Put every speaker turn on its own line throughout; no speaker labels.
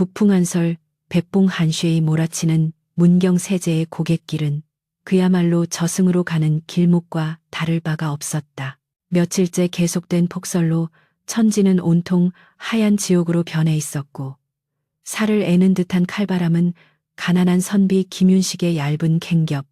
북풍한설 백봉 한쉐이 몰아치는 문경세제의 고갯길은 그야말로 저승으로 가는 길목과 다를 바가 없었다. 며칠째 계속된 폭설로 천지는 온통 하얀 지옥으로 변해 있었고 살을 애는 듯한 칼바람은 가난한 선비 김윤식의 얇은 갱겹,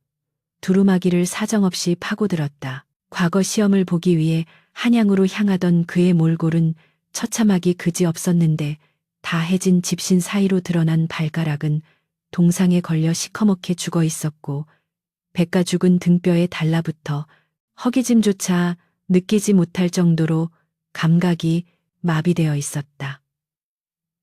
두루마기를 사정없이 파고들었다. 과거 시험을 보기 위해 한양으로 향하던 그의 몰골은 처참하기 그지없었는데 다해진 집신 사이로 드러난 발가락은 동상에 걸려 시커멓게 죽어 있었고 백가 죽은 등뼈에 달라붙어 허기짐조차 느끼지 못할 정도로 감각이 마비되어 있었다.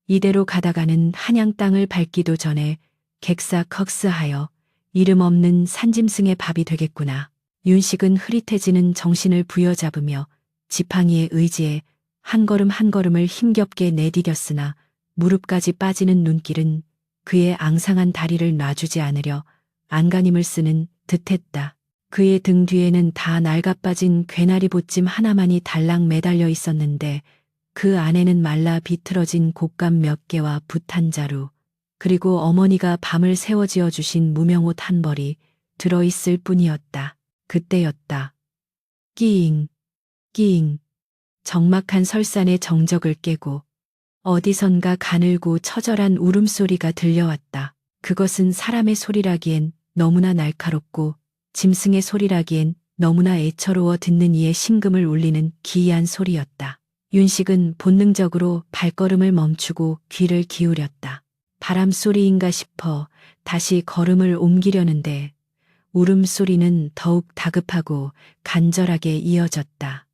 이대로 가다가는 한양 땅을 밟기도 전에 객사컥스하여 이름 없는 산짐승의 밥이 되겠구나. 윤식은 흐릿해지는 정신을 부여잡으며 지팡이의 의지에 한 걸음 한 걸음을 힘겹게 내디뎠으나 무릎까지 빠지는 눈길은 그의 앙상한 다리를 놔주지 않으려 안간힘을 쓰는 듯했다. 그의 등 뒤에는 다 낡아빠진 괴나리 보찜 하나만이 달랑 매달려 있었는데 그 안에는 말라 비틀어진 곶감 몇 개와 붓 한 자루, 그리고 어머니가 밤을 새워 지어 주신 무명옷 한 벌이 들어있을 뿐이었다. 그때였다. 끼잉, 끼잉. 적막한 설산의 정적을 깨고 어디선가 가늘고 처절한 울음소리가 들려왔다. 그것은 사람의 소리라기엔 너무나 날카롭고 짐승의 소리라기엔 너무나 애처로워 듣는 이의 심금을 울리는 기이한 소리였다. 윤식은 본능적으로 발걸음을 멈추고 귀를 기울였다. 바람소리인가 싶어 다시 걸음을 옮기려는데 울음소리는 더욱 다급하고 간절하게 이어졌다.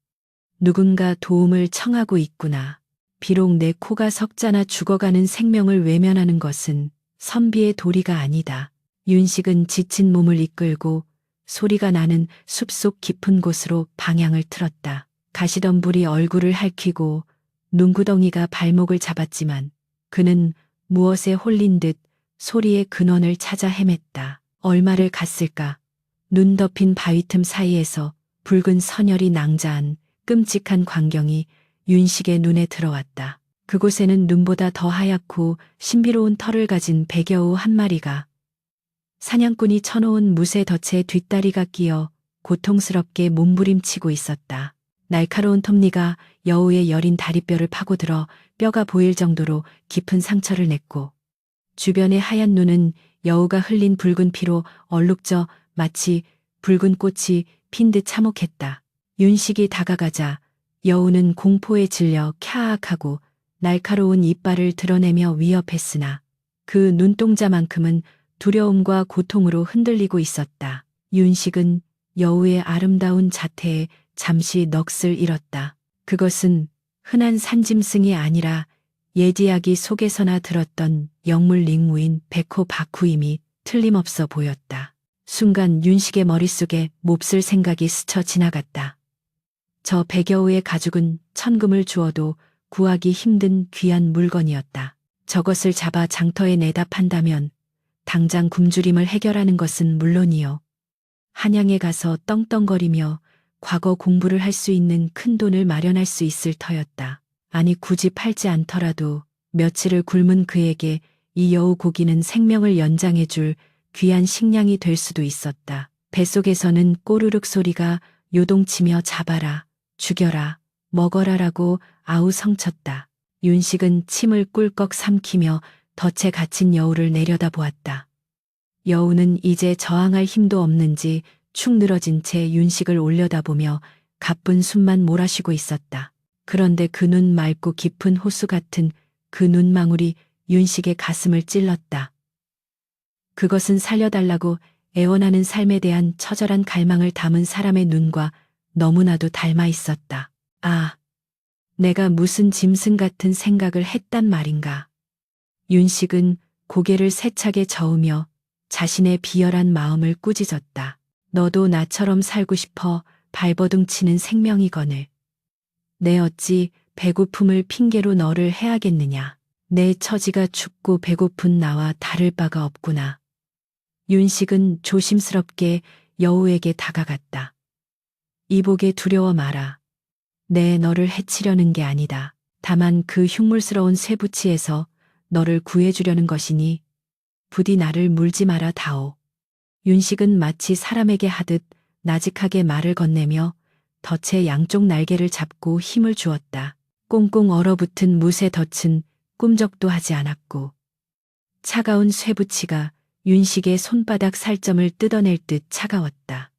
누군가 도움을 청하고 있구나. 비록 내 코가 석자나 죽어가는 생명을 외면하는 것은 선비의 도리가 아니다. 윤식은 지친 몸을 이끌고 소리가 나는 숲속 깊은 곳으로 방향을 틀었다. 가시덤불이 얼굴을 핥히고 눈구덩이가 발목을 잡았지만 그는 무엇에 홀린 듯 소리의 근원을 찾아 헤맸다. 얼마를 갔을까? 눈 덮인 바위 틈 사이에서 붉은 선혈이 낭자한 끔찍한 광경이 윤식의 눈에 들어왔다. 그곳에는 눈보다 더 하얗고 신비로운 털을 가진 백여우 한 마리가 사냥꾼이 쳐놓은 무쇠 덫에 뒷다리가 끼어 고통스럽게 몸부림치고 있었다. 날카로운 톱니가 여우의 여린 다리뼈를 파고들어 뼈가 보일 정도로 깊은 상처를 냈고 주변의 하얀 눈은 여우가 흘린 붉은 피로 얼룩져 마치 붉은 꽃이 핀 듯 참혹했다. 윤식이 다가가자 여우는 공포에 질려 캬악하고 날카로운 이빨을 드러내며 위협했으나 그 눈동자만큼은 두려움과 고통으로 흔들리고 있었다. 윤식은 여우의 아름다운 자태에 잠시 넋을 잃었다. 그것은 흔한 산짐승이 아니라 예디야기 속에서나 들었던 영물링무인 백호 바쿠임이 틀림없어 보였다. 순간 윤식의 머릿속에 몹쓸 생각이 스쳐 지나갔다. 저 백여우의 가죽은 천금을 주어도 구하기 힘든 귀한 물건이었다. 저것을 잡아 장터에 내다 판다면 당장 굶주림을 해결하는 것은 물론이요. 한양에 가서 떵떵거리며 과거 공부를 할 수 있는 큰 돈을 마련할 수 있을 터였다. 아니 굳이 팔지 않더라도 며칠을 굶은 그에게 이 여우 고기는 생명을 연장해 줄 귀한 식량이 될 수도 있었다. 뱃속에서는 꼬르륵 소리가 요동치며 잡아라, 죽여라, 먹어라라고 아우성쳤다. 윤식은 침을 꿀꺽 삼키며 덫에 갇힌 여우를 내려다보았다. 여우는 이제 저항할 힘도 없는지 축 늘어진 채 윤식을 올려다보며 가쁜 숨만 몰아쉬고 있었다. 그런데 그 눈 맑고 깊은 호수 같은 그 눈망울이 윤식의 가슴을 찔렀다. 그것은 살려달라고 애원하는 삶에 대한 처절한 갈망을 담은 사람의 눈과 너무나도 닮아 있었다. 아, 내가 무슨 짐승 같은 생각을 했단 말인가. 윤식은 고개를 세차게 저으며 자신의 비열한 마음을 꾸짖었다. 너도 나처럼 살고 싶어 발버둥 치는 생명이거늘. 내 어찌 배고픔을 핑계로 너를 해야겠느냐. 내 처지가 춥고 배고픈 나와 다를 바가 없구나. 윤식은 조심스럽게 여우에게 다가갔다. 이복에 두려워 마라. 내 너를 해치려는 게 아니다. 다만 그 흉물스러운 쇠붙이에서 너를 구해주려는 것이니 부디 나를 물지 마라 다오. 윤식은 마치 사람에게 하듯 나직하게 말을 건네며 덫의 양쪽 날개를 잡고 힘을 주었다. 꽁꽁 얼어붙은 못의 덫은 꿈쩍도 하지 않았고 차가운 쇠붙이가 윤식의 손바닥 살점을 뜯어낼 듯 차가웠다.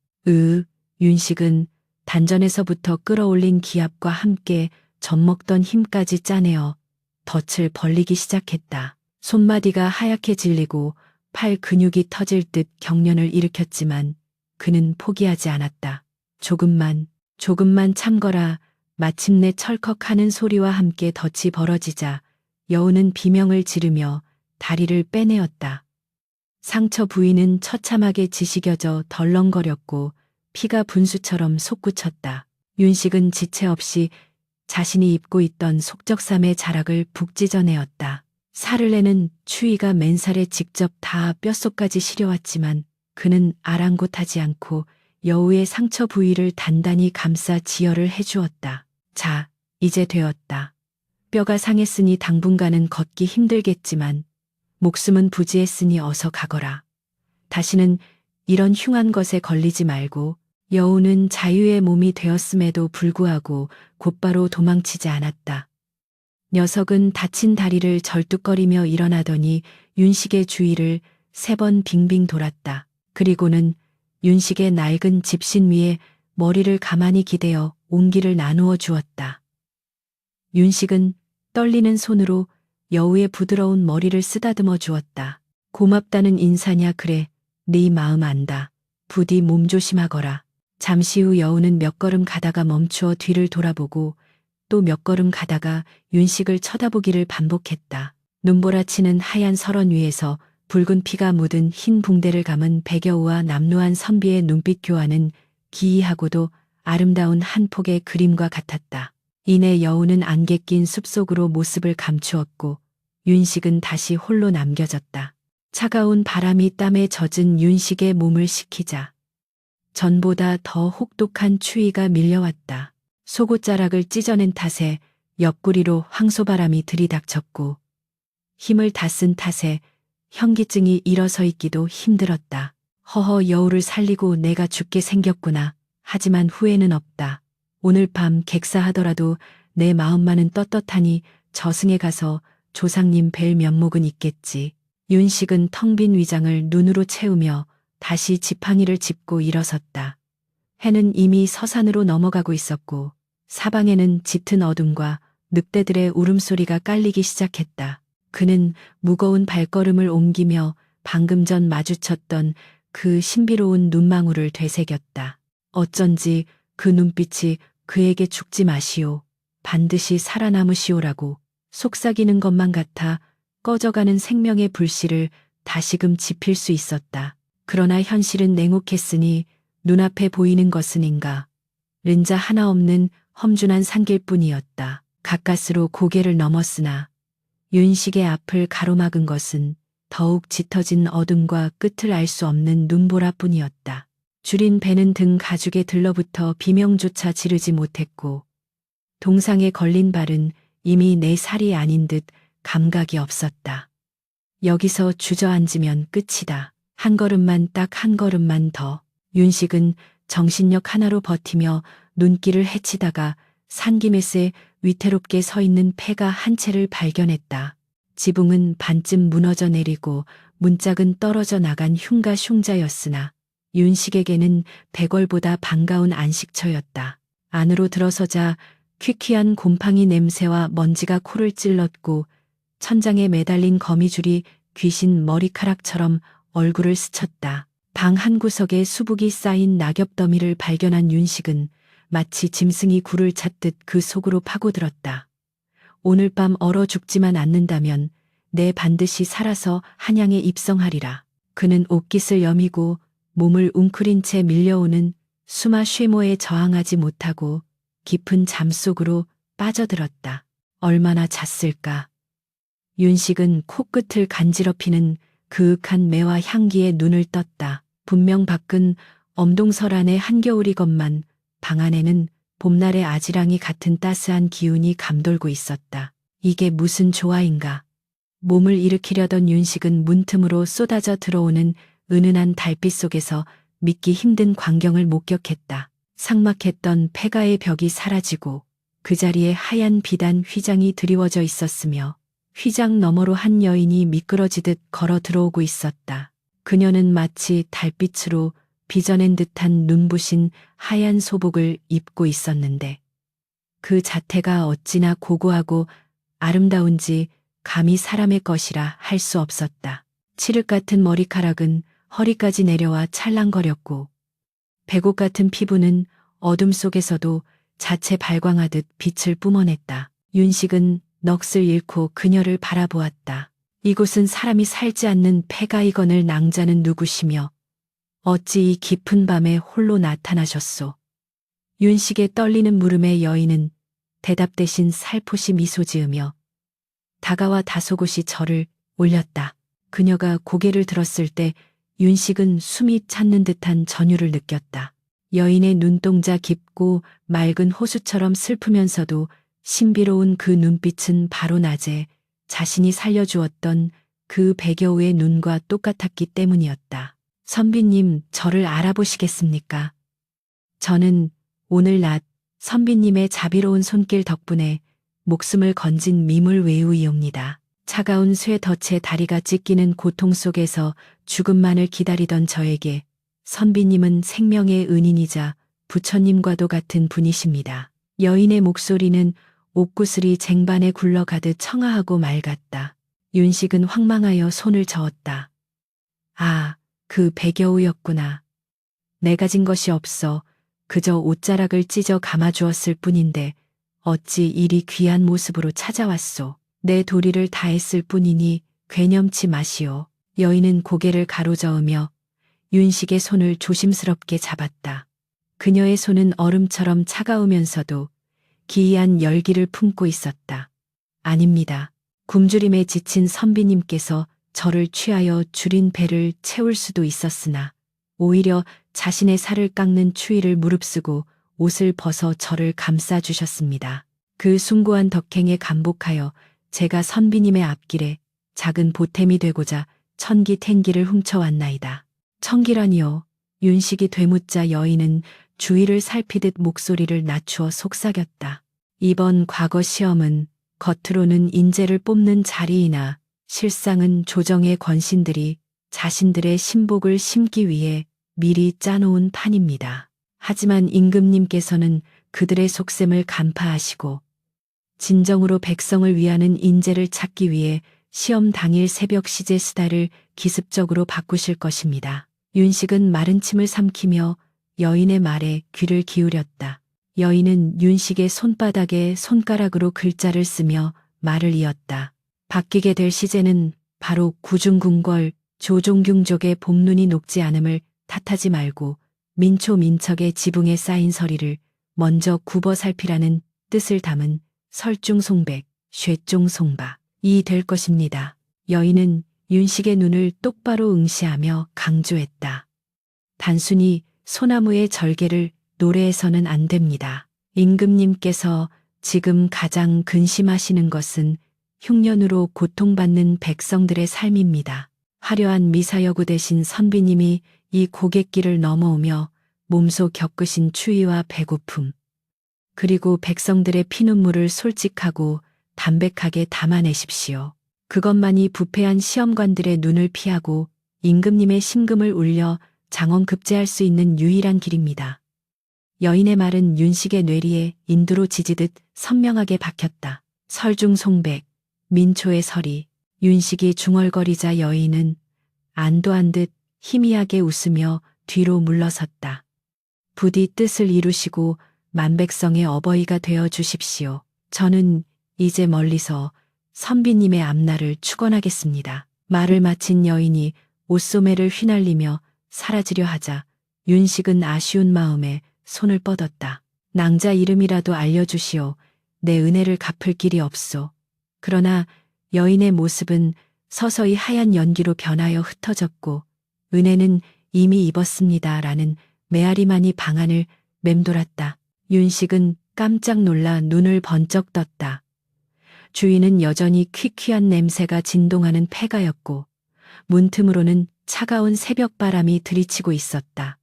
윤식은 단전에서부터 끌어올린 기압과 함께 젖먹던 힘까지 짜내어 덫을 벌리기 시작했다. 손마디가 하얗게 질리고 팔 근육이 터질 듯 경련을 일으켰지만 그는 포기하지 않았다. 조금만 참거라. 마침내 철컥하는 소리와 함께 덫이 벌어지자 여우는 비명을 지르며 다리를 빼내었다. 상처 부위는 처참하게 지식여져 덜렁거렸고 피가 분수처럼 솟구쳤다. 윤식은 지체 없이 자신이 입고 있던 속적삼의 자락을 북 찢어내었다. 살을 내는 추위가 맨살에 직접 다 뼛속까지 시려왔지만 그는 아랑곳하지 않고 여우의 상처 부위를 단단히 감싸 지혈을 해주었다. 자, 이제 되었다. 뼈가 상했으니 당분간은 걷기 힘들겠지만 목숨은 부지했으니 어서 가거라. 다시는 이런 흉한 것에 걸리지 말고. 여우는 자유의 몸이 되었음에도 불구하고 곧바로 도망치지 않았다. 녀석은 다친 다리를 절뚝거리며 일어나더니 윤식의 주위를 3번 빙빙 돌았다. 그리고는 윤식의 낡은 집신 위에 머리를 가만히 기대어 온기를 나누어 주었다. 윤식은 떨리는 손으로 여우의 부드러운 머리를 쓰다듬어 주었다. 고맙다는 인사냐 그래, 네 마음 안다. 부디 몸 조심하거라. 잠시 후 여우는 몇 걸음 가다가 멈추어 뒤를 돌아보고 또 몇 걸음 가다가 윤식을 쳐다보기를 반복했다. 눈보라치는 하얀 설원 위에서 붉은 피가 묻은 흰 붕대를 감은 백여우와 남루한 선비의 눈빛 교환은 기이하고도 아름다운 한 폭의 그림과 같았다. 이내 여우는 안개 낀 숲속으로 모습을 감추었고 윤식은 다시 홀로 남겨졌다. 차가운 바람이 땀에 젖은 윤식의 몸을 식히자 전보다 더 혹독한 추위가 밀려왔다. 속옷자락을 찢어낸 탓에 옆구리로 황소바람이 들이닥쳤고 힘을 다 쓴 탓에 현기증이 일어서 있기도 힘들었다. 허허, 여우를 살리고 내가 죽게 생겼구나. 하지만 후회는 없다. 오늘 밤 객사하더라도 내 마음만은 떳떳하니 저승에 가서 조상님 뵐 면목은 있겠지. 윤식은 텅 빈 위장을 눈으로 채우며 다시 지팡이를 짚고 일어섰다. 해는 이미 서산으로 넘어가고 있었고 사방에는 짙은 어둠과 늑대들의 울음소리가 깔리기 시작했다. 그는 무거운 발걸음을 옮기며 방금 전 마주쳤던 그 신비로운 눈망울을 되새겼다. 어쩐지 그 눈빛이 그에게 죽지 마시오, 반드시 살아남으시오라고 속삭이는 것만 같아 꺼져가는 생명의 불씨를 다시금 지필 수 있었다. 그러나 현실은 냉혹했으니 눈앞에 보이는 것은인가 른자 하나 없는 험준한 산길뿐이었다. 가까스로 고개를 넘었으나 윤식의 앞을 가로막은 것은 더욱 짙어진 어둠과 끝을 알 수 없는 눈보라뿐이었다. 줄인 배는 등 가죽에 들러붙어 비명조차 지르지 못했고 동상에 걸린 발은 이미 내 살이 아닌 듯 감각이 없었다. 여기서 주저앉으면 끝이다. 한 걸음만, 딱 한 걸음만 더. 윤식은 정신력 하나로 버티며 눈길을 헤치다가 산기슭에 위태롭게 서 있는 폐가 한 채를 발견했다. 지붕은 반쯤 무너져 내리고 문짝은 떨어져 나간 흉가 흉자였으나 윤식에게는 백월보다 반가운 안식처였다. 안으로 들어서자 퀴퀴한 곰팡이 냄새와 먼지가 코를 찔렀고 천장에 매달린 거미줄이 귀신 머리카락처럼 얼굴을 스쳤다. 방 한 구석에 수북이 쌓인 낙엽 더미를 발견한 윤식은 마치 짐승이 굴을 찾듯 그 속으로 파고들었다. 오늘 밤 얼어 죽지만 않는다면 내 반드시 살아서 한양에 입성하리라. 그는 옷깃을 여미고 몸을 웅크린 채 밀려오는 수마 쉐모에 저항하지 못하고 깊은 잠 속으로 빠져들었다. 얼마나 잤을까. 윤식은 코끝을 간지럽히는 그윽한 매와 향기에 눈을 떴다. 분명 밖은 엄동설안의 한겨울이건만 방 안에는 봄날의 아지랑이 같은 따스한 기운이 감돌고 있었다. 이게 무슨 조화인가. 몸을 일으키려던 윤식은 문틈으로 쏟아져 들어오는 은은한 달빛 속에서 믿기 힘든 광경을 목격했다. 삭막했던 폐가의 벽이 사라지고 그 자리에 하얀 비단 휘장이 드리워져 있었으며 휘장 너머로 한 여인이 미끄러지듯 걸어 들어오고 있었다. 그녀는 마치 달빛으로 빚어낸 듯한 눈부신 하얀 소복을 입고 있었는데 그 자태가 어찌나 고고하고 아름다운지 감히 사람의 것이라 할 수 없었다. 칠흑 같은 머리카락은 허리까지 내려와 찰랑거렸고 백옥 같은 피부는 어둠 속에서도 자체 발광하듯 빛을 뿜어냈다. 윤식은 넋을 잃고 그녀를 바라보았다. 이곳은 사람이 살지 않는 폐가이건을 낭자는 누구시며 어찌 이 깊은 밤에 홀로 나타나셨소. 윤식의 떨리는 물음에 여인은 대답 대신 살포시 미소 지으며 다가와 다소곳이 절을 올렸다. 그녀가 고개를 들었을 때 윤식은 숨이 찼는 듯한 전율을 느꼈다. 여인의 눈동자 깊고 맑은 호수처럼 슬프면서도 신비로운 그 눈빛은 바로 낮에 자신이 살려주었던 그 백여우의 눈과 똑같았기 때문이었다. 선비님, 저를 알아보시겠습니까? 저는 오늘 낮 선비님의 자비로운 손길 덕분에 목숨을 건진 미물외우이옵니다. 차가운 쇠 덫에 다리가 찢기는 고통 속에서 죽음만을 기다리던 저에게 선비님은 생명의 은인이자 부처님과도 같은 분이십니다. 여인의 목소리는 옥구슬이 쟁반에 굴러가듯 청아하고 맑았다. 윤식은 황망하여 손을 저었다. 아, 그 백여우였구나. 내가 진 것이 없어 그저 옷자락을 찢어 감아주었을 뿐인데 어찌 이리 귀한 모습으로 찾아왔소. 내 도리를 다했을 뿐이니 괴념치 마시오. 여인은 고개를 가로저으며 윤식의 손을 조심스럽게 잡았다. 그녀의 손은 얼음처럼 차가우면서도 기이한 열기를 품고 있었다. 아닙니다. 굶주림에 지친 선비님께서 저를 취하여 줄인 배를 채울 수도 있었으나 오히려 자신의 살을 깎는 추위를 무릅쓰고 옷을 벗어 저를 감싸주셨습니다. 그 숭고한 덕행에 감복하여 제가 선비님의 앞길에 작은 보탬이 되고자 천기탱기를 훔쳐왔나이다. 천기라니요. 윤식이 되묻자 여인은 주위를 살피듯 목소리를 낮추어 속삭였다. 이번 과거 시험은 겉으로는 인재를 뽑는 자리이나 실상은 조정의 권신들이 자신들의 신복을 심기 위해 미리 짜놓은 판입니다. 하지만 임금님께서는 그들의 속셈을 간파하시고 진정으로 백성을 위하는 인재를 찾기 위해 시험 당일 새벽 시제 수다를 기습적으로 바꾸실 것입니다. 윤식은 마른 침을 삼키며 여인의 말에 귀를 기울였다. 여인은 윤식의 손바닥에 손가락으로 글자를 쓰며 말을 이었다. 바뀌게 될 시제는 바로 구중궁궐 조종경족의 봄눈이 녹지 않음을 탓하지 말고 민초민척의 지붕에 쌓인 서리를 먼저 굽어 살피라는 뜻을 담은 설중송백, 쇠종송박이 될 것입니다. 여인은 윤식의 눈을 똑바로 응시하며 강조했다. 단순히 소나무의 절개를 노래해서는 안 됩니다. 임금님께서 지금 가장 근심하시는 것은 흉년으로 고통받는 백성들의 삶입니다. 화려한 미사여구 대신 선비님이 이 고갯길을 넘어오며 몸소 겪으신 추위와 배고픔, 그리고 백성들의 피눈물을 솔직하고 담백하게 담아내십시오. 그것만이 부패한 시험관들의 눈을 피하고 임금님의 심금을 울려 장엄급제할 수 있는 유일한 길입니다. 여인의 말은 윤식의 뇌리에 인두로 지지듯 선명하게 박혔다. 설중송백, 민초의 설이. 윤식이 중얼거리자 여인은 안도한 듯 희미하게 웃으며 뒤로 물러섰다. 부디 뜻을 이루시고 만백성의 어버이가 되어 주십시오. 저는 이제 멀리서 선비님의 앞날을 축원하겠습니다. 말을 마친 여인이 옷소매를 휘날리며 사라지려 하자 윤식은 아쉬운 마음에 손을 뻗었다. 낭자 이름이라도 알려주시오. 내 은혜를 갚을 길이 없소. 그러나 여인의 모습은 서서히 하얀 연기로 변하여 흩어졌고 은혜는 이미 입었습니다라는 메아리만이 방안을 맴돌았다. 윤식은 깜짝 놀라 눈을 번쩍 떴다. 주위는 여전히 퀴퀴한 냄새가 진동하는 폐가였고 문틈으로는 차가운 새벽바람이 들이치고 있었다.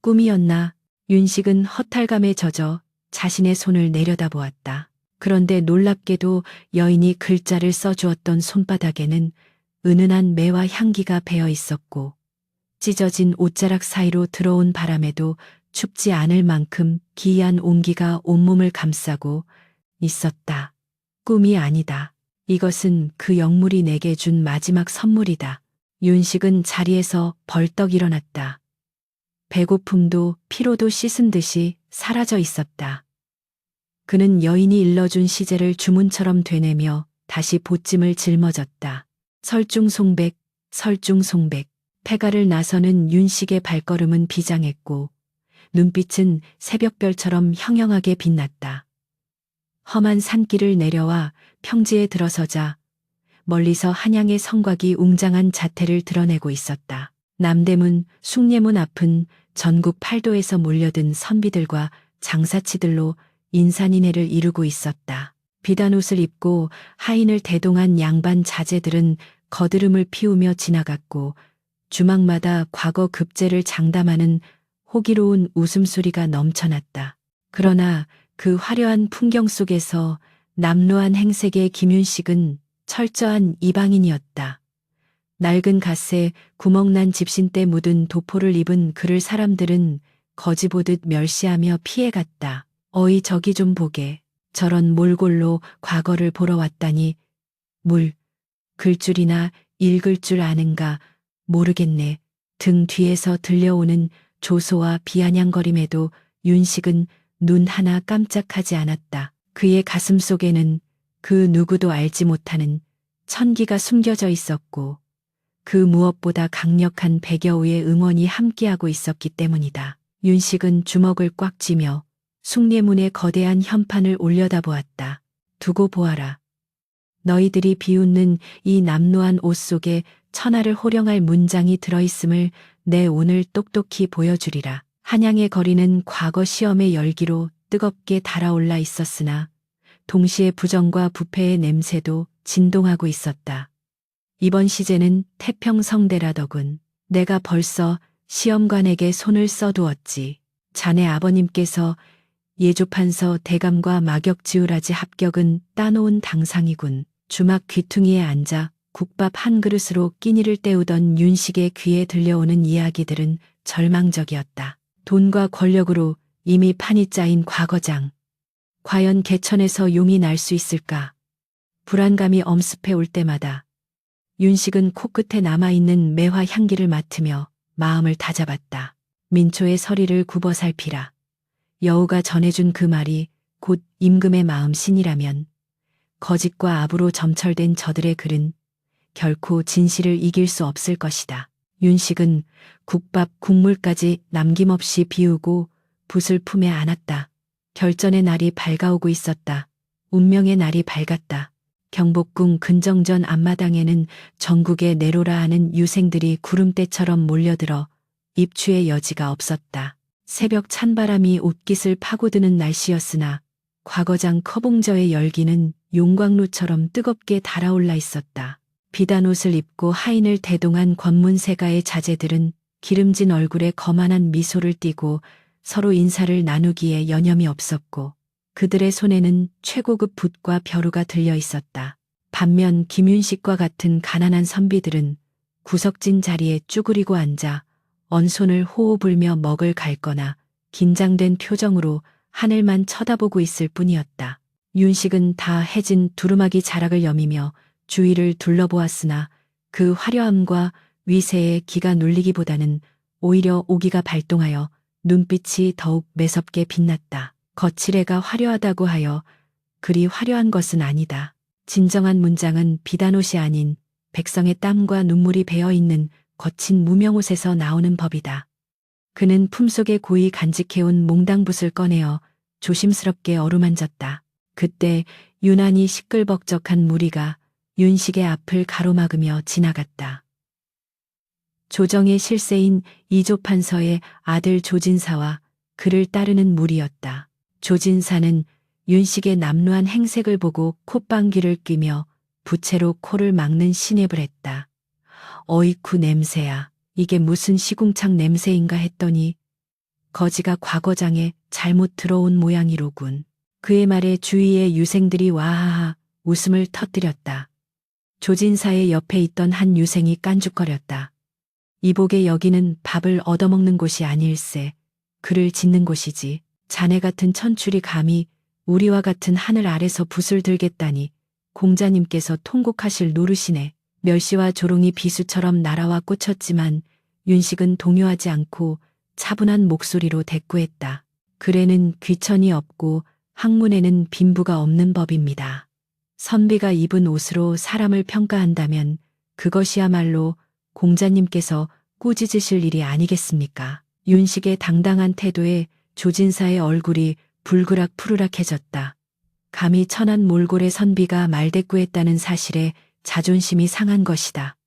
꿈이었나? 윤식은 허탈감에 젖어 자신의 손을 내려다보았다. 그런데 놀랍게도 여인이 글자를 써주었던 손바닥에는 은은한 매와 향기가 배어 있었고 찢어진 옷자락 사이로 들어온 바람에도 춥지 않을 만큼 기이한 온기가 온몸을 감싸고 있었다. 꿈이 아니다. 이것은 그 영물이 내게 준 마지막 선물이다. 윤식은 자리에서 벌떡 일어났다. 배고픔도 피로도 씻은 듯이 사라져 있었다. 그는 여인이 일러준 시제를 주문처럼 되뇌며 다시 보찜을 짊어졌다. 설중송백, 설중송백. 폐가를 나서는 윤식의 발걸음은 비장했고 눈빛은 새벽별처럼 형형하게 빛났다. 험한 산길을 내려와 평지에 들어서자 멀리서 한양의 성곽이 웅장한 자태를 드러내고 있었다. 남대문, 숭례문 앞은 전국 8도에서 몰려든 선비들과 장사치들로 인산인해를 이루고 있었다. 비단 옷을 입고 하인을 대동한 양반 자제들은 거드름을 피우며 지나갔고 주막마다 과거 급제를 장담하는 호기로운 웃음소리가 넘쳐났다. 그러나 그 화려한 풍경 속에서 남루한 행색의 김윤식은 철저한 이방인이었다. 낡은 갓에 구멍난 집신때 묻은 도포를 입은 그를 사람들은 거지 보듯 멸시하며 피해갔다. 어이 저기 좀 보게. 저런 몰골로 과거를 보러 왔다니. 글 줄이나 읽을 줄 아는가 모르겠네. 등 뒤에서 들려오는 조소와 비아냥거림에도 윤식은 눈 하나 깜짝하지 않았다. 그의 가슴 속에는 그 누구도 알지 못하는 천기가 숨겨져 있었고 그 무엇보다 강력한 100여우의 응원이 함께하고 있었기 때문이다. 윤식은 주먹을 꽉 쥐며 숭례문의 거대한 현판을 올려다보았다. 두고 보아라. 너희들이 비웃는 이 남루한 옷 속에 천하를 호령할 문장이 들어있음을 내 오늘 똑똑히 보여주리라. 한양의 거리는 과거 시험의 열기로 뜨겁게 달아올라 있었으나 동시에 부정과 부패의 냄새도 진동하고 있었다. 이번 시제는 태평성대라더군. 내가 벌써 시험관에게 손을 써두었지. 자네 아버님께서 예조판서 대감과 마격지우라지 합격은 따놓은 당상이군. 주막 귀퉁이에 앉아 국밥 한 그릇으로 끼니를 때우던 윤식의 귀에 들려오는 이야기들은 절망적이었다. 돈과 권력으로 이미 판이 짜인 과거장. 과연 개천에서 용이 날 수 있을까? 불안감이 엄습해 올 때마다 윤식은 코끝에 남아있는 매화 향기를 맡으며 마음을 다잡았다. 민초의 서리를 굽어 살피라. 여우가 전해준 그 말이 곧 임금의 마음신이라면 거짓과 압으로 점철된 저들의 글은 결코 진실을 이길 수 없을 것이다. 윤식은 국밥 국물까지 남김없이 비우고 붓을 품에 안았다. 결전의 날이 밝아오고 있었다. 운명의 날이 밝았다. 경복궁 근정전 앞마당에는 전국에 내로라 하는 유생들이 구름대처럼 몰려들어 입추의 여지가 없었다. 새벽 찬바람이 옷깃을 파고드는 날씨였으나 과거장 커봉저의 열기는 용광로처럼 뜨겁게 달아올라 있었다. 비단옷을 입고 하인을 대동한 권문세가의 자제들은 기름진 얼굴에 거만한 미소를 띠고 서로 인사를 나누기에 여념이 없었고 그들의 손에는 최고급 붓과 벼루가 들려 있었다. 반면 김윤식과 같은 가난한 선비들은 구석진 자리에 쭈그리고 앉아 언손을 호호 불며 먹을 갈거나 긴장된 표정으로 하늘만 쳐다보고 있을 뿐이었다. 윤식은 다 해진 두루마기 자락을 여미며 주위를 둘러보았으나 그 화려함과 위세에 기가 눌리기보다는 오히려 오기가 발동하여 눈빛이 더욱 매섭게 빛났다. 거칠애가 화려하다고 하여 그리 화려한 것은 아니다. 진정한 문장은 비단옷이 아닌 백성의 땀과 눈물이 배어있는 거친 무명옷에서 나오는 법이다. 그는 품속에 고이 간직해온 몽당붓을 꺼내어 조심스럽게 어루만졌다. 그때 유난히 시끌벅적한 무리가 윤식의 앞을 가로막으며 지나갔다. 조정의 실세인 이조판서의 아들 조진사와 그를 따르는 무리였다. 조진사는 윤식의 남루한 행색을 보고 콧방귀를 뀌며 부채로 코를 막는 신입을 했다. 어이쿠 냄새야. 이게 무슨 시궁창 냄새인가 했더니 거지가 과거장에 잘못 들어온 모양이로군. 그의 말에 주위의 유생들이 와하하 웃음을 터뜨렸다. 조진사의 옆에 있던 한 유생이 깐죽거렸다. 이복의 여기는 밥을 얻어먹는 곳이 아닐세. 글을 짓는 곳이지. 자네 같은 천출이 감히 우리와 같은 하늘 아래서 붓을 들겠다니 공자님께서 통곡하실 노릇이네. 멸시와 조롱이 비수처럼 날아와 꽂혔지만 윤식은 동요하지 않고 차분한 목소리로 대꾸했다. 글에는 귀천이 없고 학문에는 빈부가 없는 법입니다. 선비가 입은 옷으로 사람을 평가한다면 그것이야말로 공자님께서 꾸짖으실 일이 아니겠습니까? 윤식의 당당한 태도에 조진사의 얼굴이 불그락 푸르락해졌다. 감히 천한 몰골의 선비가 말대꾸했다는 사실에 자존심이 상한 것이다.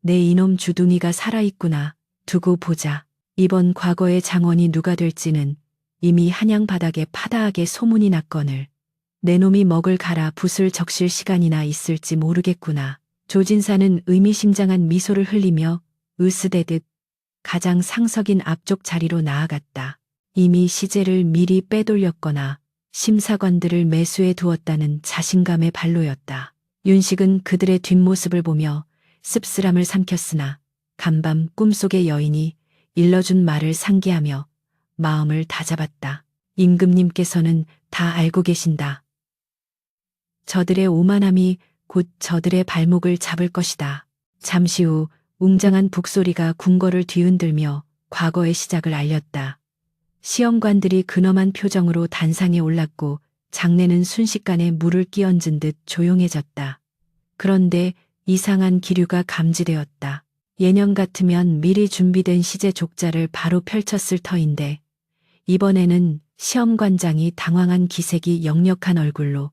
내 이놈 주둥이가 살아있구나. 두고 보자. 이번 과거의 장원이 누가 될지는 이미 한양 바닥에 파다하게 소문이 났거늘 내 놈이 먹을 가라 붓을 적실 시간이나 있을지 모르겠구나. 조진사는 의미심장한 미소를 흘리며 으스대듯 가장 상석인 앞쪽 자리로 나아갔다. 이미 시제를 미리 빼돌렸거나 심사관들을 매수해 두었다는 자신감의 발로였다. 윤식은 그들의 뒷모습을 보며 씁쓸함을 삼켰으나 간밤 꿈속의 여인이 일러준 말을 상기하며 마음을 다잡았다. 임금님께서는 다 알고 계신다. 저들의 오만함이 곧 저들의 발목을 잡을 것이다. 잠시 후 웅장한 북소리가 궁궐을 뒤흔들며 과거의 시작을 알렸다. 시험관들이 근엄한 표정으로 단상에 올랐고 장내는 순식간에 물을 끼얹은 듯 조용해졌다. 그런데 이상한 기류가 감지되었다. 예년 같으면 미리 준비된 시제 족자를 바로 펼쳤을 터인데 이번에는 시험관장이 당황한 기색이 역력한 얼굴로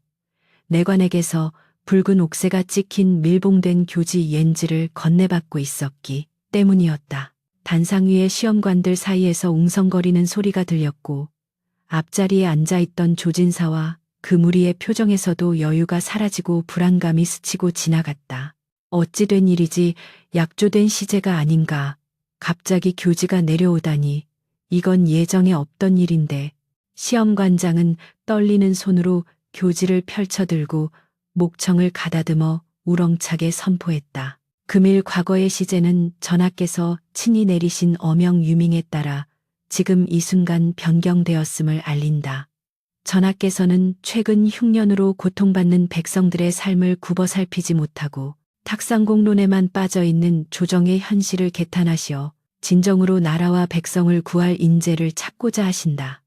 내관에게서 붉은 옥새가 찍힌 밀봉된 교지 옌지를 건네받고 있었기 때문이었다. 단상 위의 시험관들 사이에서 웅성거리는 소리가 들렸고 앞자리에 앉아있던 조진사와 그 무리의 표정에서도 여유가 사라지고 불안감이 스치고 지나갔다. 어찌 된 일이지 약조된 시제가 아닌가. 갑자기 교지가 내려오다니 이건 예정에 없던 일인데 시험관장은 떨리는 손으로 교지를 펼쳐들고 목청을 가다듬어 우렁차게 선포했다. 금일 과거의 시제는 전하께서 친히 내리신 어명 유명에 따라 지금 이 순간 변경되었음을 알린다. 전하께서는 최근 흉년으로 고통받는 백성들의 삶을 굽어 살피지 못하고 탁상공론에만 빠져있는 조정의 현실을 개탄하시어 진정으로 나라와 백성을 구할 인재를 찾고자 하신다.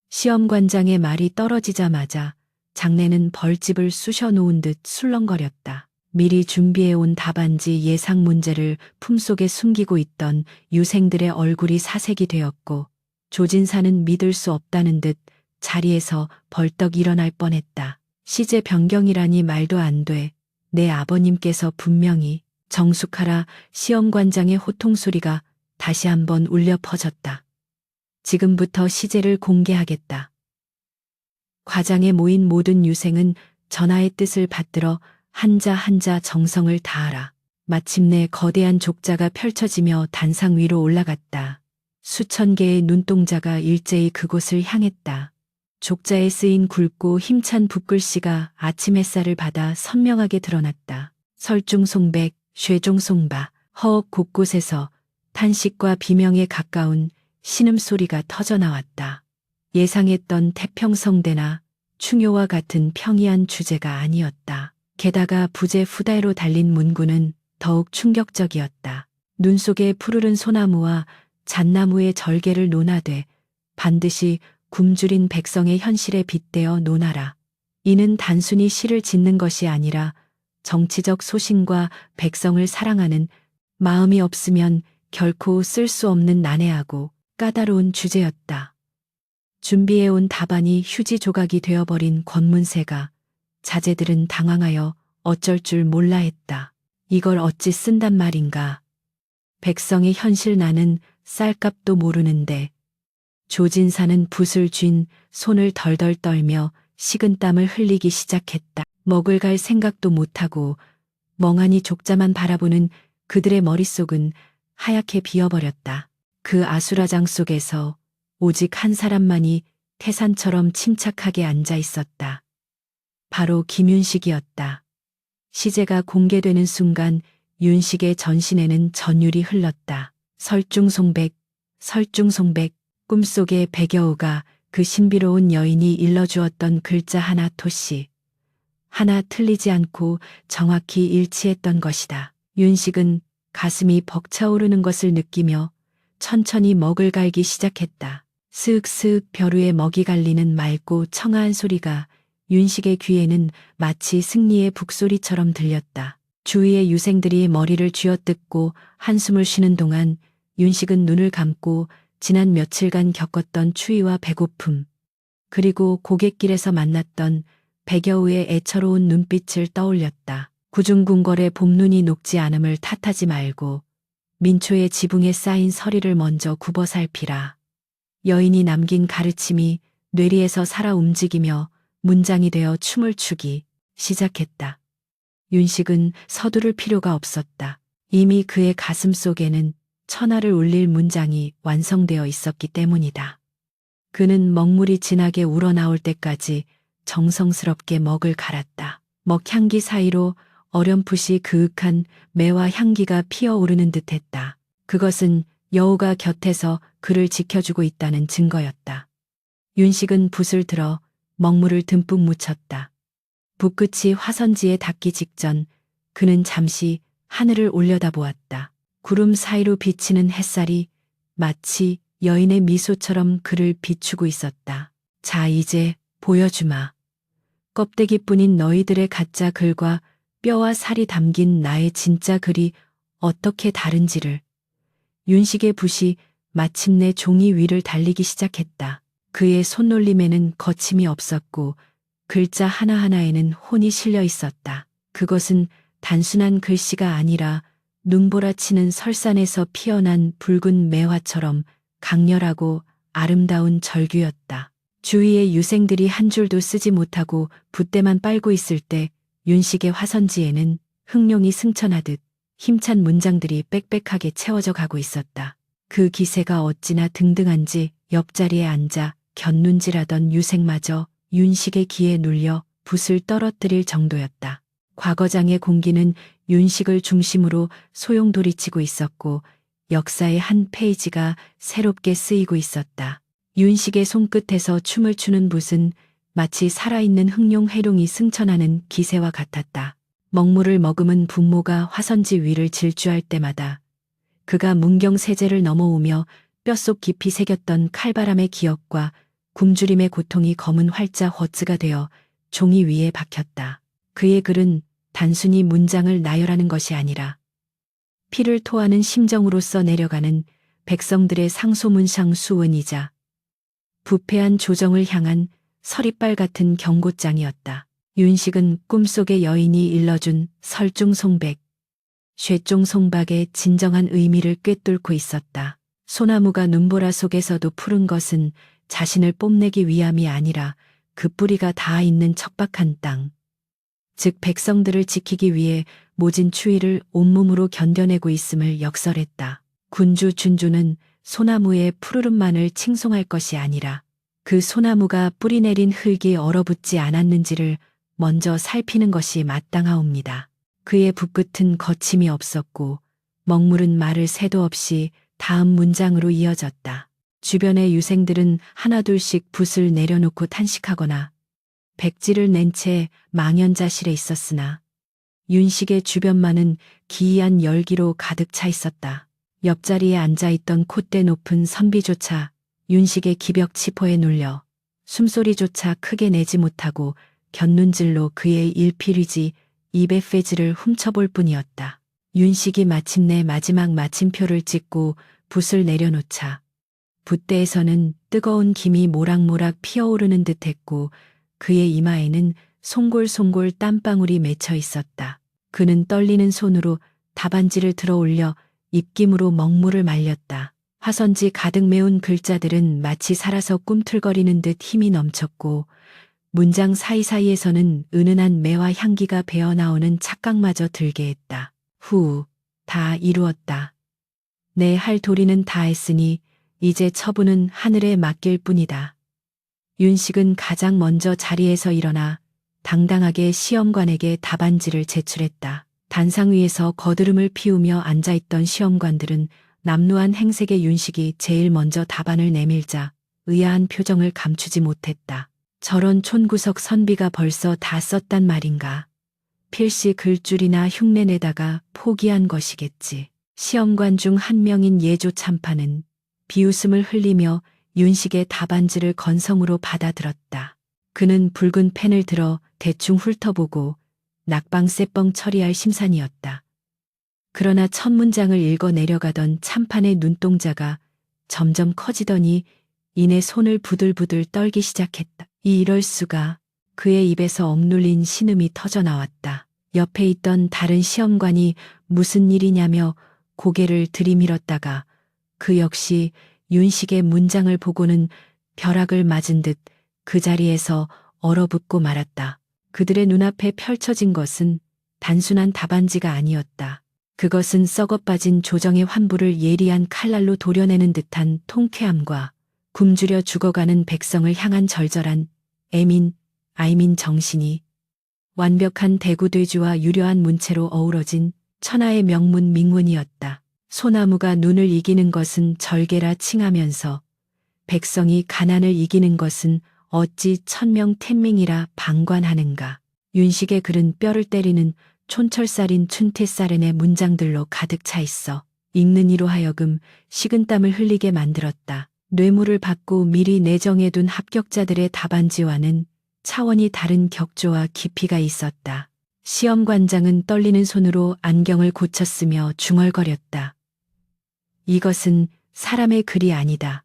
시험관장의 말이 떨어지자마자 장내는 벌집을 쑤셔 놓은 듯 술렁거렸다. 미리 준비해온 답안지 예상 문제를 품속에 숨기고 있던 유생들의 얼굴이 사색이 되었고 조진사는 믿을 수 없다는 듯 자리에서 벌떡 일어날 뻔했다. 시제 변경이라니 말도 안 돼. 내 아버님께서 분명히 정숙하라. 시험관장의 호통소리가 다시 한번 울려 퍼졌다. 지금부터 시제를 공개하겠다. 과장에 모인 모든 유생은 전하의 뜻을 받들어 한자 한자 정성을 다하라. 마침내 거대한 족자가 펼쳐지며 단상 위로 올라갔다. 수천 개의 눈동자가 일제히 그곳을 향했다. 족자에 쓰인 굵고 힘찬 붓글씨가 아침 햇살을 받아 선명하게 드러났다. 설중송백, 쇠종송바, 허업 곳곳에서 탄식과 비명에 가까운 신음소리가 터져나왔다. 예상했던 태평성대나 충효와 같은 평이한 주제가 아니었다. 게다가 부제 후달로 달린 문구는 더욱 충격적이었다. 눈 속에 푸르른 소나무와 잣나무의 절개를 논하되 반드시 굶주린 백성의 현실에 빗대어 논하라. 이는 단순히 시를 짓는 것이 아니라 정치적 소신과 백성을 사랑하는 마음이 없으면 결코 쓸 수 없는 난해하고 까다로운 주제였다. 준비해온 답안이 휴지 조각이 되어버린 권문세가 자제들은 당황하여 어쩔 줄 몰라 했다. 이걸 어찌 쓴단 말인가. 백성의 현실 나는 쌀값도 모르는데. 조진사는 붓을 쥔 손을 덜덜 떨며 식은땀을 흘리기 시작했다. 먹을 갈 생각도 못하고 멍하니 족자만 바라보는 그들의 머릿속은 하얗게 비어버렸다. 그 아수라장 속에서 오직 한 사람만이 태산처럼 침착하게 앉아 있었다. 바로 김윤식이었다. 시제가 공개되는 순간 윤식의 전신에는 전율이 흘렀다. 설중송백, 설중송백. 꿈속에 백여우가 그 신비로운 여인이 일러주었던 글자 하나 토시. 하나 틀리지 않고 정확히 일치했던 것이다. 윤식은 가슴이 벅차오르는 것을 느끼며 천천히 먹을 갈기 시작했다. 스윽스윽 벼루에 먹이 갈리는 맑고 청아한 소리가 윤식의 귀에는 마치 승리의 북소리처럼 들렸다. 주위의 유생들이 머리를 쥐어뜯고 한숨을 쉬는 동안 윤식은 눈을 감고 지난 며칠간 겪었던 추위와 배고픔, 그리고 고갯길에서 만났던 백여우의 애처로운 눈빛을 떠올렸다. 구중궁궐의 봄눈이 녹지 않음을 탓하지 말고 민초의 지붕에 쌓인 서리를 먼저 굽어 살피라. 여인이 남긴 가르침이 뇌리에서 살아 움직이며 문장이 되어 춤을 추기 시작했다. 윤식은 서두를 필요가 없었다. 이미 그의 가슴 속에는 천하를 울릴 문장이 완성되어 있었기 때문이다. 그는 먹물이 진하게 우러나올 때까지 정성스럽게 먹을 갈았다. 먹향기 사이로 어렴풋이 그윽한 매와 향기가 피어오르는 듯했다. 그것은 여우가 곁에서 그를 지켜주고 있다는 증거였다. 윤식은 붓을 들어 먹물을 듬뿍 묻혔다. 붓끝이 화선지에 닿기 직전 그는 잠시 하늘을 올려다보았다. 구름 사이로 비치는 햇살이 마치 여인의 미소처럼 그를 비추고 있었다. 자, 이제 보여주마. 껍데기뿐인 너희들의 가짜 글과 뼈와 살이 담긴 나의 진짜 글이 어떻게 다른지를. 윤식의 붓이 마침내 종이 위를 달리기 시작했다. 그의 손놀림에는 거침이 없었고 글자 하나하나에는 혼이 실려 있었다. 그것은 단순한 글씨가 아니라 눈보라치는 설산에서 피어난 붉은 매화처럼 강렬하고 아름다운 절규였다. 주위의 유생들이 한 줄도 쓰지 못하고 붓대만 빨고 있을 때 윤식의 화선지에는 흥룡이 승천하듯 힘찬 문장들이 빽빽하게 채워져 가고 있었다. 그 기세가 어찌나 등등한지 옆자리에 앉아 곁눈질하던 유생마저 윤식의 귀에 눌려 붓을 떨어뜨릴 정도였다. 과거장의 공기는 윤식을 중심으로 소용돌이치고 있었고 역사의 한 페이지가 새롭게 쓰이고 있었다. 윤식의 손끝에서 춤을 추는 붓은 마치 살아있는 흑룡 해룡이 승천하는 기세와 같았다. 먹물을 머금은 분모가 화선지 위를 질주할 때마다 그가 문경세제를 넘어오며 뼛속 깊이 새겼던 칼바람의 기억과 굶주림의 고통이 검은 활자 허츠가 되어 종이 위에 박혔다. 그의 글은 단순히 문장을 나열하는 것이 아니라 피를 토하는 심정으로써 내려가는 백성들의 상소문상 수원이자 부패한 조정을 향한 서리빨 같은 경고장이었다. 윤식은 꿈속의 여인이 일러준 설중송백, 쇠종송박의 진정한 의미를 꿰뚫고 있었다. 소나무가 눈보라 속에서도 푸른 것은 자신을 뽐내기 위함이 아니라 그 뿌리가 닿아 있는 척박한 땅, 즉 백성들을 지키기 위해 모진 추위를 온몸으로 견뎌내고 있음을 역설했다. 군주 준주는 소나무의 푸르름만을 칭송할 것이 아니라 그 소나무가 뿌리 내린 흙이 얼어붙지 않았는지를 먼저 살피는 것이 마땅하옵니다. 그의 붓끝은 거침이 없었고 먹물은 말을 새도 없이 다음 문장으로 이어졌다. 주변의 유생들은 하나둘씩 붓을 내려놓고 탄식하거나 백지를 낸 채 망연자실해 있었으나 윤식의 주변만은 기이한 열기로 가득 차 있었다. 옆자리에 앉아있던 콧대 높은 선비조차 윤식의 기벽치포에 눌려 숨소리조차 크게 내지 못하고 곁눈질로 그의 일필위지 입의 페지를 훔쳐볼 뿐이었다. 윤식이 마침내 마지막 마침표를 찍고 붓을 내려놓자 붓대에서는 뜨거운 김이 모락모락 피어오르는 듯했고 그의 이마에는 송골송골 땀방울이 맺혀 있었다. 그는 떨리는 손으로 답안지를 들어 올려 입김으로 먹물을 말렸다. 화선지 가득 메운 글자들은 마치 살아서 꿈틀거리는 듯 힘이 넘쳤고 문장 사이사이에서는 은은한 매와 향기가 배어나오는 착각마저 들게 했다. 다 이루었다. 내 할 도리는 다 했으니 이제 처분은 하늘에 맡길 뿐이다. 윤식은 가장 먼저 자리에서 일어나 당당하게 시험관에게 답안지를 제출했다. 단상 위에서 거드름을 피우며 앉아있던 시험관들은 남루한 행색의 윤식이 제일 먼저 답안을 내밀자 의아한 표정을 감추지 못했다. 저런 촌구석 선비가 벌써 다 썼단 말인가. 필시 글줄이나 흉내내다가 포기한 것이겠지. 시험관 중 한 명인 예조 참판은 비웃음을 흘리며 윤식의 답안지를 건성으로 받아들었다. 그는 붉은 펜을 들어 대충 훑어보고 낙방세뻥 처리할 심산이었다. 그러나 첫 문장을 읽어 내려가던 참판의 눈동자가 점점 커지더니 이내 손을 부들부들 떨기 시작했다. 이럴 수가. 그의 입에서 억눌린 신음이 터져 나왔다. 옆에 있던 다른 시험관이 무슨 일이냐며 고개를 들이밀었다가 그 역시 윤식의 문장을 보고는 벼락을 맞은 듯 그 자리에서 얼어붙고 말았다. 그들의 눈앞에 펼쳐진 것은 단순한 답안지가 아니었다. 그것은 썩어빠진 조정의 환부를 예리한 칼날로 도려내는 듯한 통쾌함과 굶주려 죽어가는 백성을 향한 절절한 아이민 정신이 완벽한 대구돼지와 유려한 문체로 어우러진 천하의 명문 밍문이었다. 소나무가 눈을 이기는 것은 절개라 칭하면서 백성이 가난을 이기는 것은 어찌 천명텐밍이라 방관하는가. 윤식의 글은 뼈를 때리는 촌철살인 춘태살인의 문장들로 가득 차 있어 읽는 이로 하여금 식은땀을 흘리게 만들었다. 뇌물을 받고 미리 내정해둔 합격자들의 답안지와는 차원이 다른 격조와 깊이가 있었다. 시험관장은 떨리는 손으로 안경을 고쳤으며 중얼거렸다. 이것은 사람의 글이 아니다.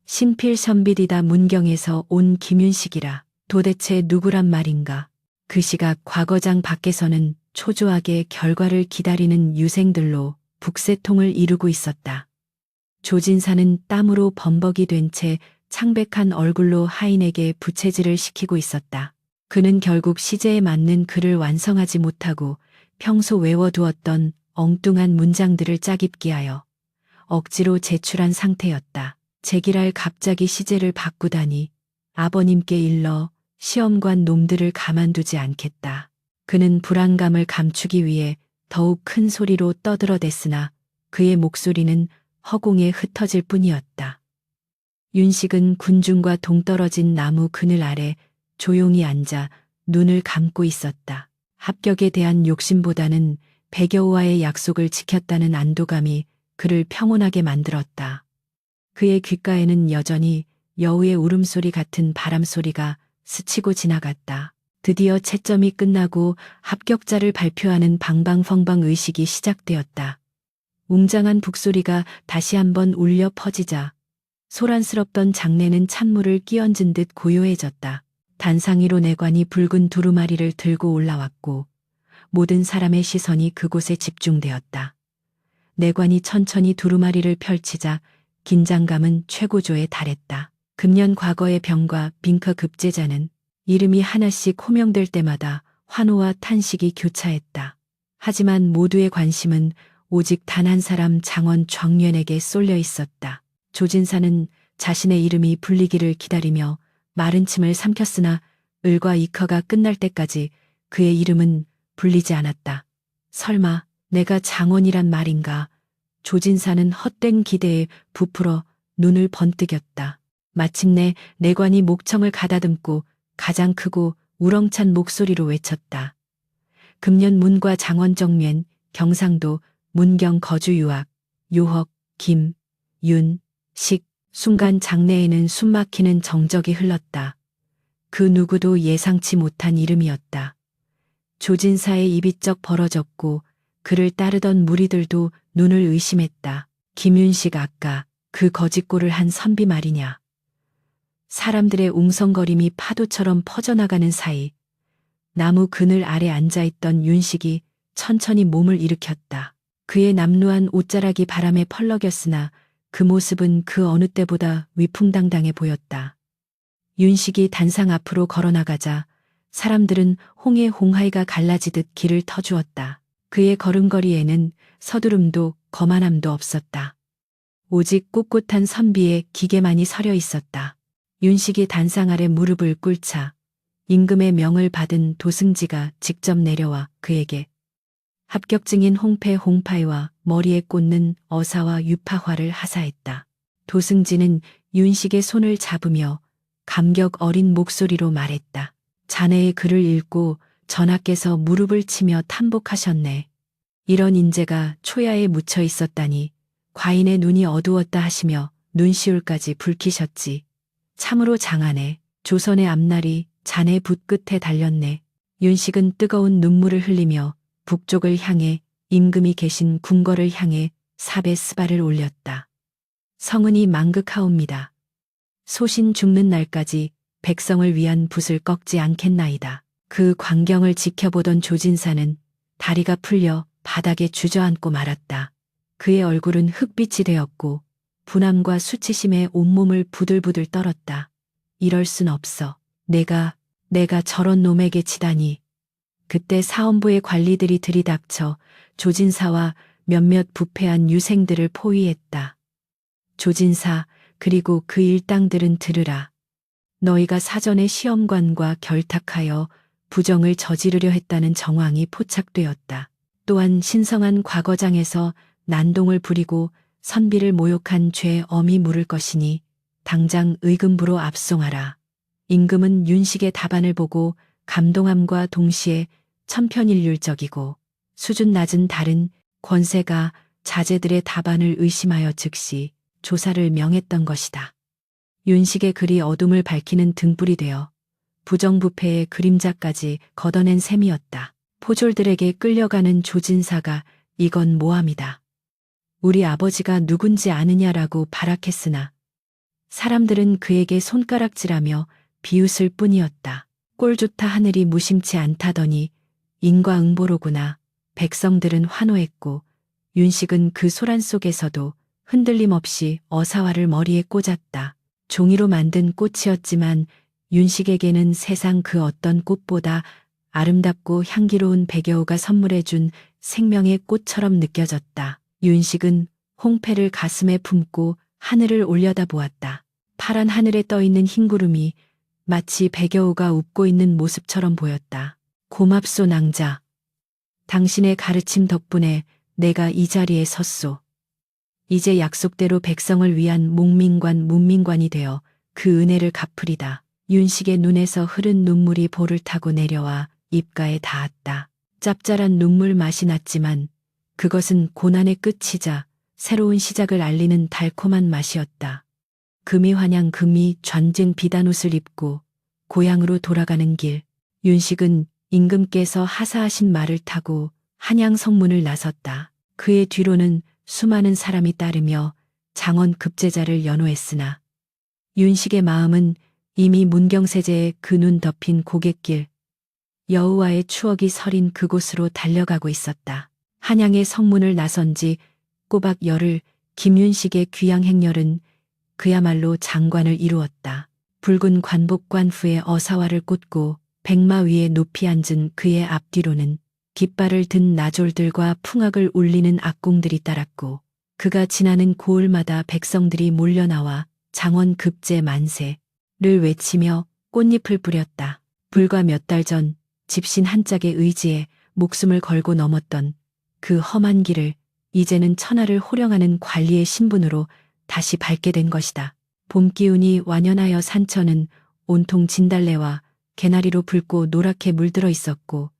신필선비디다 문경에서 온 김윤식이라. 도대체 누구란 말인가. 그 시각 과거장 밖에서는 초조하게 결과를 기다리는 유생들로 북새통을 이루고 있었다. 조진사는 땀으로 범벅이 된 채 창백한 얼굴로 하인에게 부채질을 시키고 있었다. 그는 결국 시제에 맞는 글을 완성하지 못하고 평소 외워두었던 엉뚱한 문장들을 짜깁기 하여 억지로 제출한 상태였다. 제기랄 갑자기 시제를 바꾸다니 아버님께 일러 시험관 놈들을 가만두지 않겠다. 그는 불안감을 감추기 위해 더욱 큰 소리로 떠들어댔으나 그의 목소리는 허공에 흩어질 뿐이었다. 윤식은 군중과 동떨어진 나무 그늘 아래 조용히 앉아 눈을 감고 있었다. 합격에 대한 욕심보다는 배겨우와의 약속을 지켰다는 안도감이 그를 평온하게 만들었다. 그의 귓가에는 여전히 여우의 울음소리 같은 바람소리가 스치고 지나갔다. 드디어 채점이 끝나고 합격자를 발표하는 방방펑방 의식이 시작되었다. 웅장한 북소리가 다시 한번 울려 퍼지자 소란스럽던 장내는 찬물을 끼얹은 듯 고요해졌다. 단상 위로 내관이 붉은 두루마리를 들고 올라왔고 모든 사람의 시선이 그곳에 집중되었다. 내관이 천천히 두루마리를 펼치자 긴장감은 최고조에 달했다. 금년 과거의 병과 빈커 급제자는 이름이 하나씩 호명될 때마다 환호와 탄식이 교차했다. 하지만 모두의 관심은 오직 단 한 사람 장원 정년에게 쏠려 있었다. 조진사는 자신의 이름이 불리기를 기다리며 마른 침을 삼켰으나 을과 이커가 끝날 때까지 그의 이름은 불리지 않았다. 설마 내가 장원이란 말인가. 조진사는 헛된 기대에 부풀어 눈을 번뜩였다. 마침내 내관이 목청을 가다듬고 가장 크고 우렁찬 목소리로 외쳤다. 금년 문과 장원 정면, 경상도, 문경 거주 유학, 요헉, 김, 윤, 식. 순간 장내에는 숨막히는 정적이 흘렀다. 그 누구도 예상치 못한 이름이었다. 조진사의 입이 쩍 벌어졌고 그를 따르던 무리들도 눈을 의심했다. 김윤식 아까 그 거짓골을 한 선비 말이냐. 사람들의 웅성거림이 파도처럼 퍼져나가는 사이 나무 그늘 아래 앉아있던 윤식이 천천히 몸을 일으켰다. 그의 남루한 옷자락이 바람에 펄럭였으나 그 모습은 그 어느 때보다 위풍당당해 보였다. 윤식이 단상 앞으로 걸어나가자 사람들은 홍해 홍하이가 갈라지듯 길을 터주었다. 그의 걸음걸이에는 서두름도 거만함도 없었다. 오직 꼿꼿한 선비의 기계만이 서려 있었다. 윤식이 단상 아래 무릎을 꿇자 임금의 명을 받은 도승지가 직접 내려와 그에게 합격증인 홍패 홍파이와 머리에 꽂는 어사와 유파화를 하사했다. 도승지는 윤식의 손을 잡으며 감격 어린 목소리로 말했다. 자네의 글을 읽고 전하께서 무릎을 치며 탐복하셨네. 이런 인재가 초야에 묻혀 있었다니 과인의 눈이 어두웠다 하시며 눈시울까지 붉히셨지. 참으로 장하네. 조선의 앞날이 자네 붓끝에 달렸네. 윤식은 뜨거운 눈물을 흘리며 북쪽을 향해 임금이 계신 궁궐을 향해 삽에 스발을 올렸다. 성은이 망극하옵니다. 소신 죽는 날까지 백성을 위한 붓을 꺾지 않겠나이다. 그 광경을 지켜보던 조진사는 다리가 풀려 바닥에 주저앉고 말았다. 그의 얼굴은 흙빛이 되었고 분함과 수치심에 온몸을 부들부들 떨었다. 이럴 순 없어. 내가 저런 놈에게 치다니. 그때 사헌부의 관리들이 들이닥쳐 조진사와 몇몇 부패한 유생들을 포위했다. 조진사 그리고 그 일당들은 들으라. 너희가 사전에 시험관과 결탁하여 부정을 저지르려 했다는 정황이 포착되었다. 또한 신성한 과거장에서 난동을 부리고 선비를 모욕한 죄 엄히 물을 것이니 당장 의금부로 압송하라. 임금은 윤식의 답안을 보고 감동함과 동시에 천편일률적이고 수준 낮은 다른 권세가 자제들의 답안을 의심하여 즉시 조사를 명했던 것이다. 윤식의 글이 어둠을 밝히는 등불이 되어 부정부패의 그림자까지 걷어낸 셈이었다. 포졸들에게 끌려가는 조진사가 이건 모함이다. 우리 아버지가 누군지 아느냐라고 발악했으나 사람들은 그에게 손가락질하며 비웃을 뿐이었다. 꼴 좋다 하늘이 무심치 않다더니 인과응보로구나. 백성들은 환호했고 윤식은 그 소란 속에서도 흔들림 없이 어사화를 머리에 꽂았다. 종이로 만든 꽃이었지만 윤식에게는 세상 그 어떤 꽃보다 아름답고 향기로운 백여우가 선물해준 생명의 꽃처럼 느껴졌다. 윤식은 홍패를 가슴에 품고 하늘을 올려다보았다. 파란 하늘에 떠있는 흰 구름이 마치 백여우가 웃고 있는 모습처럼 보였다. 고맙소 낭자. 당신의 가르침 덕분에 내가 이 자리에 섰소. 이제 약속대로 백성을 위한 목민관 문민관이 되어 그 은혜를 갚으리다. 윤식의 눈에서 흐른 눈물이 볼을 타고 내려와 입가에 닿았다. 짭짤한 눈물 맛이 났지만 그것은 고난의 끝이자 새로운 시작을 알리는 달콤한 맛이었다. 금이환양 금이 전쟁 비단옷을 입고 고향으로 돌아가는 길, 윤식은 임금께서 하사하신 말을 타고 한양 성문을 나섰다. 그의 뒤로는 수많은 사람이 따르며 장원 급제자를 연호했으나 윤식의 마음은 이미 문경세제의 그 눈 덮인 고갯길, 여우와의 추억이 서린 그곳으로 달려가고 있었다. 한양의 성문을 나선 지 꼬박 열흘 김윤식의 귀양 행렬은 그야말로 장관을 이루었다. 붉은 관복관 후에 어사화를 꽂고 백마 위에 높이 앉은 그의 앞뒤로는 깃발을 든 나졸들과 풍악을 울리는 악공들이 따랐고 그가 지나는 고을마다 백성들이 몰려나와 장원 급제 만세를 외치며 꽃잎을 뿌렸다. 불과 몇 달 전 집신 한 짝의 의지에 목숨을 걸고 넘었던 그 험한 길을 이제는 천하를 호령하는 관리의 신분으로 다시 밟게 된 것이다. 봄 기운이 완연하여 산천은 온통 진달래와 개나리로 붉고 노랗게 물들어 있었고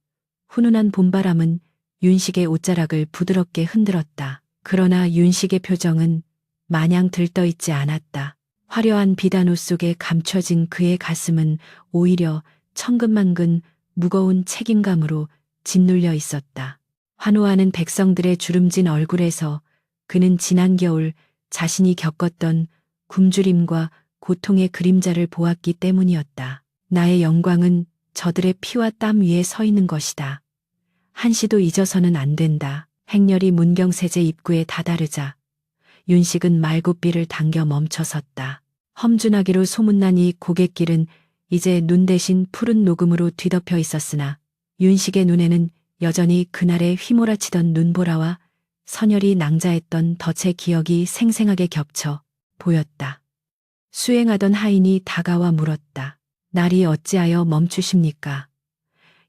훈훈한 봄바람은 윤식의 옷자락을 부드럽게 흔들었다. 그러나 윤식의 표정은 마냥 들떠있지 않았다. 화려한 비단옷 속에 감춰진 그의 가슴은 오히려 천근만근 무거운 책임감으로 짓눌려 있었다. 환호하는 백성들의 주름진 얼굴에서 그는 지난 겨울 자신이 겪었던 굶주림과 고통의 그림자를 보았기 때문이었다. 나의 영광은 저들의 피와 땀 위에 서 있는 것이다. 한시도 잊어서는 안 된다. 행렬이 문경세제 입구에 다다르자 윤식은 말굽비를 당겨 멈춰섰다. 험준하기로 소문난 이 고갯길은 이제 눈 대신 푸른 녹음으로 뒤덮여 있었으나 윤식의 눈에는 여전히 그날의 휘몰아치던 눈보라와 선열이 낭자했던 덫의 기억이 생생하게 겹쳐 보였다. 수행하던 하인이 다가와 물었다. 날이 어찌하여 멈추십니까?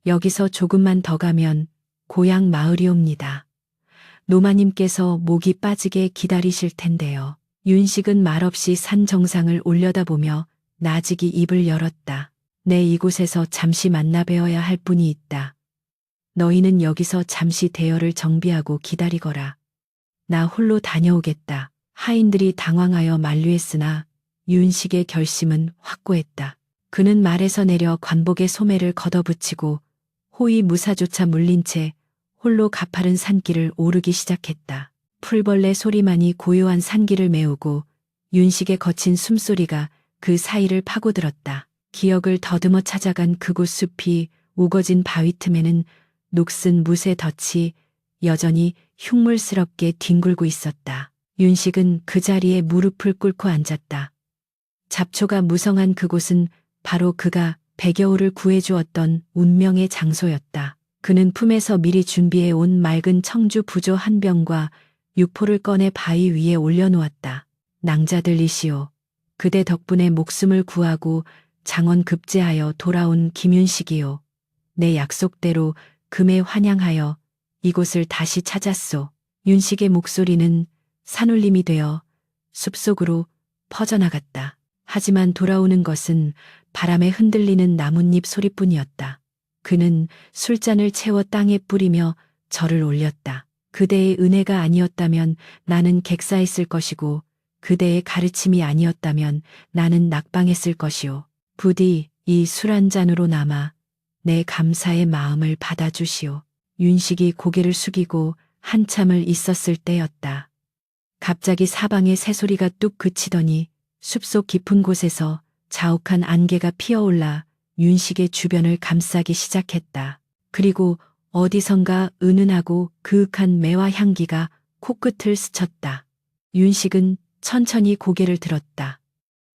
여기서 조금만 더 가면 고향 마을이옵니다. 노마님께서 목이 빠지게 기다리실 텐데요. 윤식은 말없이 산 정상을 올려다보며 나직이 입을 열었다. 내 이곳에서 잠시 만나 뵈어야 할 분이 있다. 너희는 여기서 잠시 대열을 정비하고 기다리거라. 나 홀로 다녀오겠다. 하인들이 당황하여 만류했으나 윤식의 결심은 확고했다. 그는 말에서 내려 관복의 소매를 걷어붙이고 호위 무사조차 물린 채 홀로 가파른 산길을 오르기 시작했다. 풀벌레 소리만이 고요한 산길을 메우고 윤식의 거친 숨소리가 그 사이를 파고들었다. 기억을 더듬어 찾아간 그곳 숲이 우거진 바위 틈에는 녹슨 무쇠 덫이 여전히 흉물스럽게 뒹굴고 있었다. 윤식은 그 자리에 무릎을 꿇고 앉았다. 잡초가 무성한 그곳은 바로 그가 배겨울을 구해주었던 운명의 장소였다. 그는 품에서 미리 준비해 온 맑은 청주 부조 한 병과 육포를 꺼내 바위 위에 올려놓았다. 낭자들이시오. 그대 덕분에 목숨을 구하고 장원 급제하여 돌아온 김윤식이요. 내 약속대로 금에 환영하여 이곳을 다시 찾았소. 윤식의 목소리는 산울림이 되어 숲속으로 퍼져나갔다. 하지만 돌아오는 것은 바람에 흔들리는 나뭇잎 소리뿐이었다. 그는 술잔을 채워 땅에 뿌리며 절을 올렸다. 그대의 은혜가 아니었다면 나는 객사했을 것이고 그대의 가르침이 아니었다면 나는 낙방했을 것이오. 부디 이 술 한 잔으로 남아 내 감사의 마음을 받아주시오. 윤식이 고개를 숙이고 한참을 있었을 때였다. 갑자기 사방의 새소리가 뚝 그치더니 숲속 깊은 곳에서 자욱한 안개가 피어올라 윤식의 주변을 감싸기 시작했다. 그리고 어디선가 은은하고 그윽한 매화 향기가 코끝을 스쳤다. 윤식은 천천히 고개를 들었다.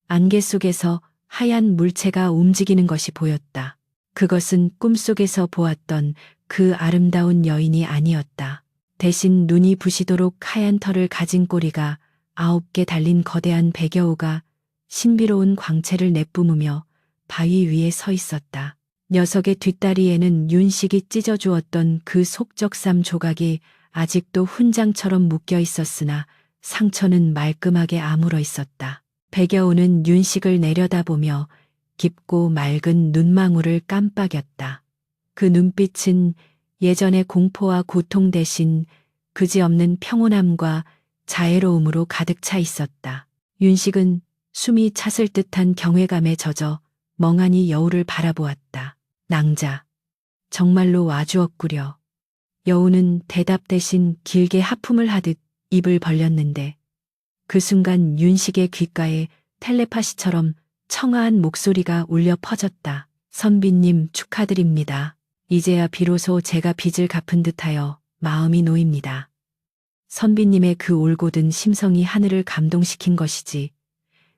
안개 속에서 하얀 물체가 움직이는 것이 보였다. 그것은 꿈속에서 보았던 그 아름다운 여인이 아니었다. 대신 눈이 부시도록 하얀 털을 가진 꼬리가 9개 달린 거대한 백여우가 신비로운 광채를 내뿜으며 바위 위에 서 있었다. 녀석의 뒷다리에는 윤식이 찢어주었던 그 속적삼 조각이 아직도 훈장처럼 묶여 있었으나 상처는 말끔하게 아물어 있었다. 백여우는 윤식을 내려다보며 깊고 맑은 눈망울을 깜빡였다. 그 눈빛은 예전의 공포와 고통 대신 그지없는 평온함과 자애로움으로 가득 차 있었다. 윤식은 숨이 찼을 듯한 경외감에 젖어 멍하니 여우를 바라보았다. 낭자, 정말로 와주었구려. 여우는 대답 대신 길게 하품을 하듯 입을 벌렸는데 그 순간 윤식의 귓가에 텔레파시처럼 청아한 목소리가 울려 퍼졌다. 선비님 축하드립니다. 이제야 비로소 제가 빚을 갚은 듯하여 마음이 놓입니다. 선비님의 그 올곧은 심성이 하늘을 감동시킨 것이지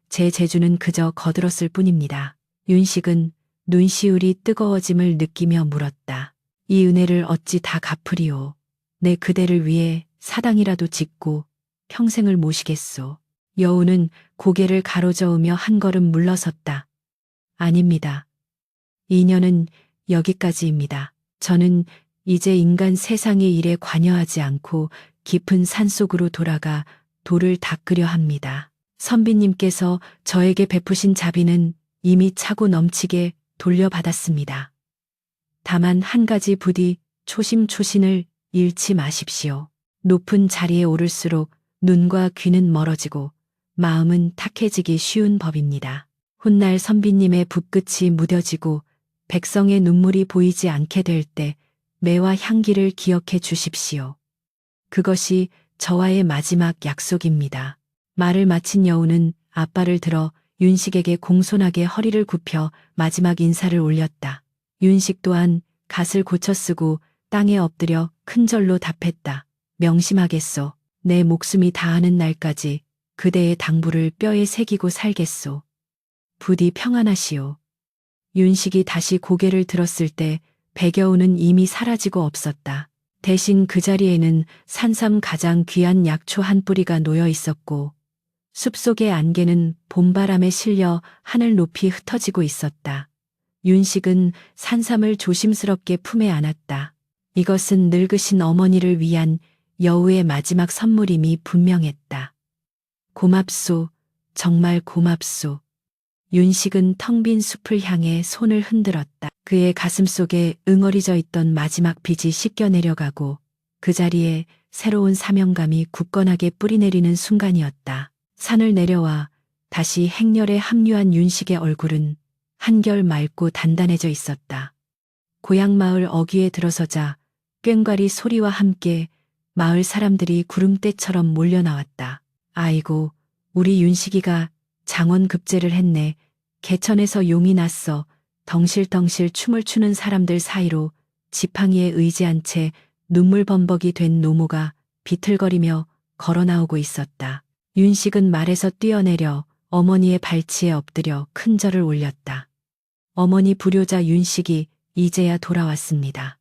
제 재주는 그저 거들었을 뿐입니다. 윤식은 눈시울이 뜨거워짐을 느끼며 물었다. 이 은혜를 어찌 다 갚으리오. 내 그대를 위해 사당이라도 짓고 평생을 모시겠소. 여우는 고개를 가로저으며 한 걸음 물러섰다. 아닙니다. 인연은 여기까지입니다. 저는 이제 인간 세상의 일에 관여하지 않고 깊은 산속으로 돌아가 돌을 닦으려 합니다. 선비님께서 저에게 베푸신 자비는 이미 차고 넘치게 돌려받았습니다. 다만 한 가지 부디 초심초신을 잃지 마십시오. 높은 자리에 오를수록 눈과 귀는 멀어지고 마음은 탁해지기 쉬운 법입니다. 훗날 선비님의 붓끝이 무뎌지고 백성의 눈물이 보이지 않게 될 때 매와 향기를 기억해 주십시오. 그것이 저와의 마지막 약속입니다. 말을 마친 여우는 앞발을 들어 윤식에게 공손하게 허리를 굽혀 마지막 인사를 올렸다. 윤식 또한 갓을 고쳐 쓰고 땅에 엎드려 큰절로 답했다. 명심하겠소. 내 목숨이 다하는 날까지 그대의 당부를 뼈에 새기고 살겠소. 부디 평안하시오. 윤식이 다시 고개를 들었을 때 백여우는 이미 사라지고 없었다. 대신 그 자리에는 산삼 가장 귀한 약초 한 뿌리가 놓여 있었고 숲속의 안개는 봄바람에 실려 하늘 높이 흩어지고 있었다. 윤식은 산삼을 조심스럽게 품에 안았다. 이것은 늙으신 어머니를 위한 여우의 마지막 선물임이 분명했다. 고맙소, 정말 고맙소. 윤식은 텅 빈 숲을 향해 손을 흔들었다. 그의 가슴 속에 응어리져 있던 마지막 빚이 씻겨 내려가고 그 자리에 새로운 사명감이 굳건하게 뿌리내리는 순간이었다. 산을 내려와 다시 행렬에 합류한 윤식의 얼굴은 한결 맑고 단단해져 있었다. 고향 마을 어귀에 들어서자 꽹과리 소리와 함께 마을 사람들이 구름대처럼 몰려 나왔다. 아이고, 우리 윤식이가 장원급제를 했네. 개천에서 용이 났어. 덩실덩실 춤을 추는 사람들 사이로 지팡이에 의지한 채 눈물 범벅이 된 노모가 비틀거리며 걸어 나오고 있었다. 윤식은 말에서 뛰어내려 어머니의 발치에 엎드려 큰 절을 올렸다. 어머니 불효자 윤식이 이제야 돌아왔습니다.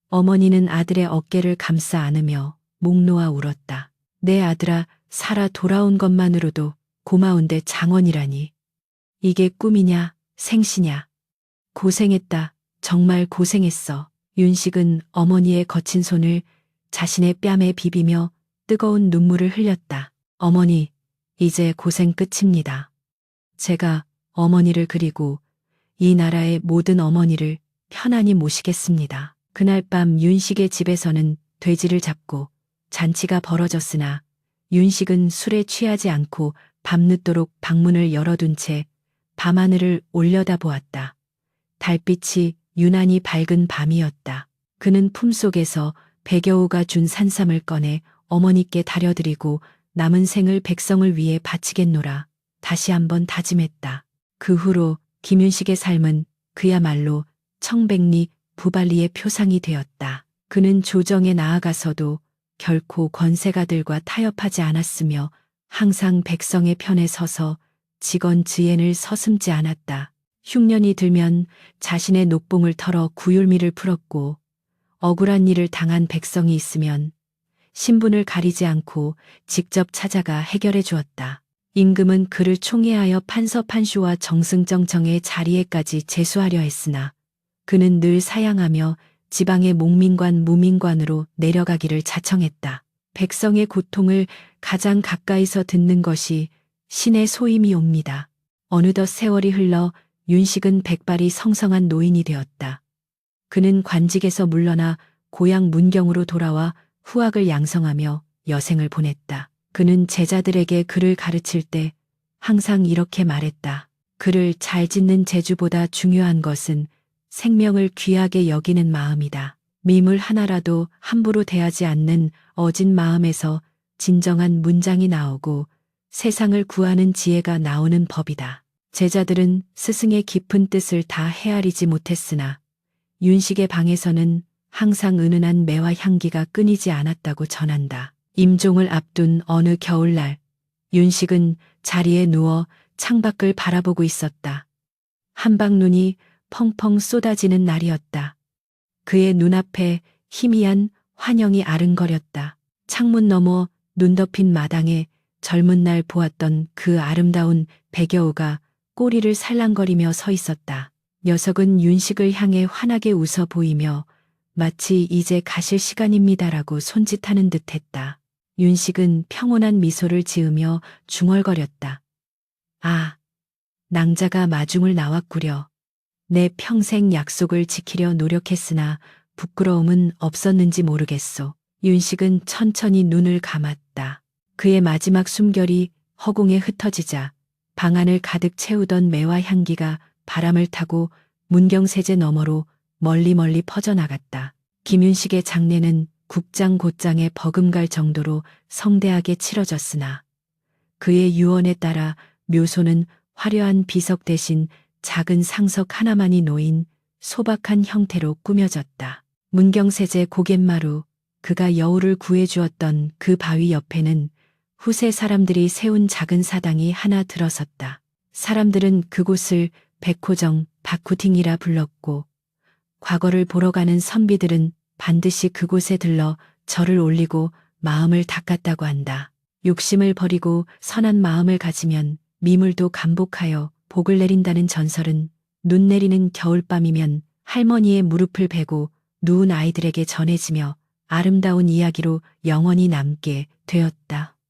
어머니는 아들의 어깨를 감싸 안으며 목 놓아 울었다. 내 아들아, 살아 돌아온 것만으로도 고마운데 장원이라니. 이게 꿈이냐, 생시냐. 고생했다. 정말 고생했어. 윤식은 어머니의 거친 손을 자신의 뺨에 비비며 뜨거운 눈물을 흘렸다. 어머니, 이제 고생 끝입니다. 제가 어머니를 그리고 이 나라의 모든 어머니를 편안히 모시겠습니다. 그날 밤 윤식의 집에서는 돼지를 잡고 잔치가 벌어졌으나 윤식은 술에 취하지 않고 밤늦도록 방문을 열어둔 채 밤하늘을 올려다보았다. 달빛이 유난히 밝은 밤이었다. 그는 품속에서 백여우가 준 산삼을 꺼내 어머니께 다려드리고 남은 생을 백성을 위해 바치겠노라 다시 한번 다짐했다. 그 후로 김윤식의 삶은 그야말로 청백리 부발리의 표상이 되었다. 그는 조정에 나아가서도 결코 권세가들과 타협하지 않았으며 항상 백성의 편에 서서 직언지엔을 서슴지 않았다. 흉년이 들면 자신의 녹봉을 털어 구휼미를 풀었고 억울한 일을 당한 백성이 있으면 신분을 가리지 않고 직접 찾아가 해결해 주었다. 임금은 그를 총애하여 판서판슈와 정승정청의 자리에까지 제수하려 했으나 그는 늘 사양하며 지방의 목민관 무민관으로 내려가기를 자청했다. 백성의 고통을 가장 가까이서 듣는 것이 신의 소임이옵니다. 어느덧 세월이 흘러 윤식은 백발이 성성한 노인이 되었다. 그는 관직에서 물러나 고향 문경으로 돌아와 후학을 양성하며 여생을 보냈다. 그는 제자들에게 글을 가르칠 때 항상 이렇게 말했다. 글을 잘 짓는 재주보다 중요한 것은 생명을 귀하게 여기는 마음이다. 미물 하나라도 함부로 대하지 않는 어진 마음에서 진정한 문장이 나오고 세상을 구하는 지혜가 나오는 법이다. 제자들은 스승의 깊은 뜻을 다 헤아리지 못했으나 윤식의 방에서는 항상 은은한 매화 향기가 끊이지 않았다고 전한다. 임종을 앞둔 어느 겨울날 윤식은 자리에 누워 창밖을 바라보고 있었다. 한방눈이 펑펑 쏟아지는 날이었다. 그의 눈앞에 희미한 환영이 아른거렸다. 창문 너머 눈 덮인 마당에 젊은 날 보았던 그 아름다운 백여우가 꼬리를 살랑거리며 서 있었다. 녀석은 윤식을 향해 환하게 웃어 보이며 마치 이제 가실 시간입니다라고 손짓하는 듯했다. 윤식은 평온한 미소를 지으며 중얼거렸다. 아, 낭자가 마중을 나왔구려. 내 평생 약속을 지키려 노력했으나 부끄러움은 없었는지 모르겠소. 윤식은 천천히 눈을 감았다. 그의 마지막 숨결이 허공에 흩어지자 방 안을 가득 채우던 매화 향기가 바람을 타고 문경세제 너머로 멀리 퍼져나갔다. 김윤식의 장례는 국장 곧장에 버금갈 정도로 성대하게 치러졌으나 그의 유언에 따라 묘소는 화려한 비석 대신 작은 상석 하나만이 놓인 소박한 형태로 꾸며졌다. 문경세제 고갯마루, 그가 여우를 구해주었던 그 바위 옆에는 후세 사람들이 세운 작은 사당이 하나 들어섰다. 사람들은 그곳을 백호정, 박구팅이라 불렀고 과거를 보러 가는 선비들은 반드시 그곳에 들러 절을 올리고 마음을 닦았다고 한다. 욕심을 버리고 선한 마음을 가지면 미물도 감복하여 복을 내린다는 전설은 눈 내리는 겨울밤이면 할머니의 무릎을 베고 누운 아이들에게 전해지며 아름다운 이야기로 영원히 남게 되었다.